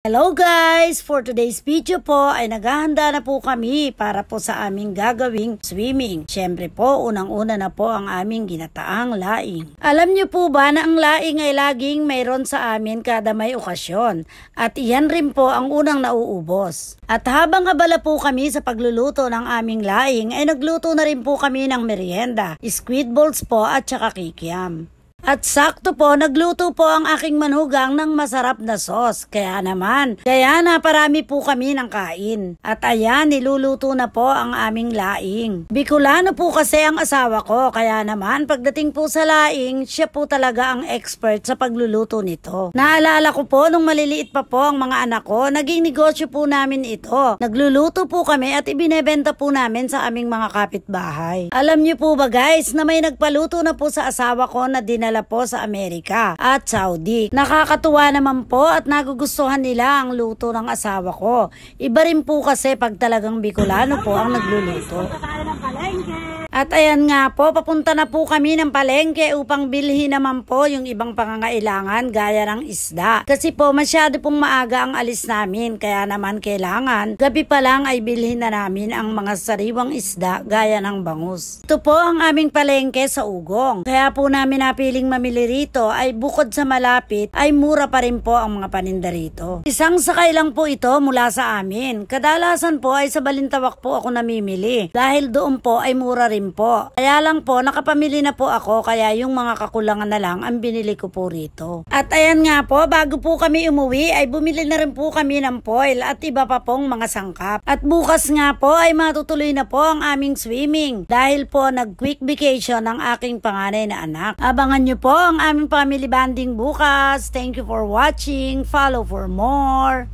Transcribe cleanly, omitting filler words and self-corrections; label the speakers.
Speaker 1: Hello guys! For today's video po ay naghahanda na po kami para po sa aming gagawing swimming. Siyempre po, unang-una na po ang aming ginataang laing. Alam niyo po ba na ang laing ay laging mayroon sa amin kada may okasyon? At iyan rin po ang unang nauubos. At habang abala po kami sa pagluluto ng aming laing ay nagluto na rin po kami ng merienda, squid balls po at saka kikiam. At sakto po, nagluto po ang aking manugang ng masarap na sauce. Kaya naparami po kami ng kain. At ayan, niluluto na po ang aming laing. Bicolano po kasi ang asawa ko. Kaya naman, pagdating po sa laing, siya po talaga ang expert sa pagluluto nito. Naalala ko po, nung maliliit pa po ang mga anak ko, naging negosyo po namin ito. Nagluluto po kami at ibinebenta po namin sa aming mga kapitbahay. Alam niyo po ba guys, na may nagpaluto na po sa asawa ko na dinala po sa Amerika at Saudi. Nakakatuwa naman po at nagugustuhan nila ang luto ng asawa ko. Iba rin po kasi pag talagang Bicolano po ang nagluluto. At ayan nga po, papunta na po kami ng palengke upang bilhin naman po yung ibang pangangailangan gaya ng isda. Kasi po masyado pong maaga ang alis namin, kaya naman kailangan gabi pa lang ay bilhin na namin ang mga sariwang isda gaya ng bangus. Ito po ang aming palengke sa Ugong. Kaya po namin napiling mamili rito ay bukod sa malapit ay mura pa rin po ang mga paninda rito. Isang sakay lang po ito mula sa amin. Kadalasan po ay sa Balintawak po ako namimili dahil doon po ay mura rin po. Kaya lang po, nakapamili na po ako kaya yung mga kakulangan na lang ang binili ko po rito. At ayan nga po, bago po kami umuwi ay bumili na rin po kami ng foil at iba pa pong mga sangkap. At bukas nga po ay matutuloy na po ang aming swimming dahil po nag-quick vacation ang aking panganay na anak. Abangan nyo po ang aming family bonding bukas. Thank you for watching. Follow for more.